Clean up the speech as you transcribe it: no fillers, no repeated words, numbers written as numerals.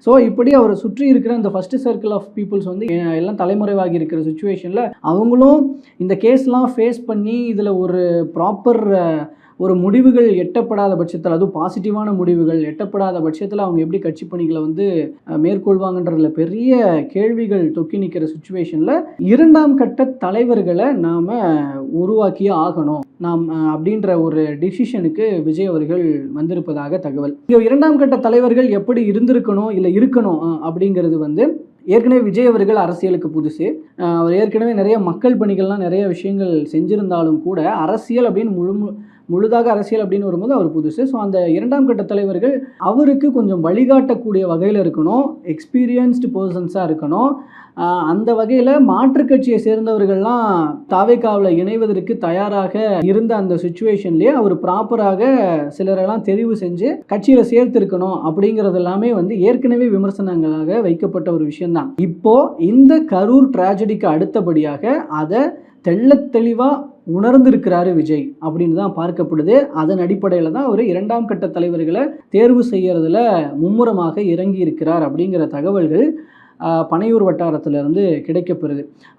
So இப்படி அவரை சுற்றி இருக்கிற இந்த ஃபர்ஸ்ட் சர்க்கிள் ஆஃப் பீப்புள்ஸ் வந்து எல்லாம் தலைமறைவாகி இருக்கிற சுச்சுவேஷனில் அவங்களும் இந்த கேஸ்லாம் ஃபேஸ் பண்ணி இதில் ஒரு ப்ராப்பர் ஒரு முடிவுகள் எட்டப்படாத பட்சத்தில், அதுவும் பாசிட்டிவான முடிவுகள் எட்டப்படாத பட்சத்தில் அவங்க எப்படி கட்சி பணிகளை வந்து மேற்கொள்வாங்கன்றதுல பெரிய கேள்விகள் தொக்கி நிற்கிற சுச்சுவேஷனில் இரண்டாம் கட்ட தலைவர்களை நாம் உருவாக்கியே ஆகணும் நாம் அப்படின்ற ஒரு டிசிஷனுக்கு விஜய் அவர்கள் வந்திருப்பதாக தகவல். இங்கே இரண்டாம் கட்ட தலைவர்கள் எப்படி இருந்திருக்கணும் இல்லை இருக்கணும் அப்படிங்கிறது வந்து ஏற்கனவே விஜய் அவர்கள் அரசியலுக்கு புதுசு. அவர் ஏற்கனவே நிறைய மக்கள் பணிகள்லாம் நிறைய விஷயங்கள் செஞ்சிருந்தாலும் கூட அரசியல் அப்படின்னு முழுதாக அரசியல் அப்படின்னு வரும்போது அவர் புதுசு. ஸோ அந்த இரண்டாம் கட்ட தலைவர்கள் அவருக்கு கொஞ்சம் வழிகாட்டக்கூடிய வகையில் இருக்கணும், எக்ஸ்பீரியன்ஸ்டு பர்சன்ஸாக இருக்கணும். அந்த வகையில் மாற்றுக் கட்சியை சேர்ந்தவர்கள்லாம் தாவேகாவில் இணைவதற்கு தயாராக இருந்த அந்த சுச்சுவேஷன்லேயே அவர் ப்ராப்பராக சிலரெல்லாம் தெரிவு செஞ்சு கட்சியில் சேர்த்திருக்கணும் அப்படிங்கிறது எல்லாமே வந்து ஏற்கனவே விமர்சனங்களாக வைக்கப்பட்ட ஒரு விஷயம்தான். இப்போது இந்த கரூர் ட்ராஜடிக்கு அடுத்தபடியாக அதை தெளிவாக உணர்ந்திருக்கிறாரு விஜய் அப்படின்னு தான் பார்க்கப்படுது. அதன் அடிப்படையில் தான் அவர் இரண்டாம் கட்ட தலைவர்களை தேர்வு செய்யறதுல மும்முரமாக இறங்கி இருக்கிறார் அப்படிங்கிற தகவல்கள் பனையூர் வட்டாரத்திலிருந்து கிடைக்கப்பெறுது.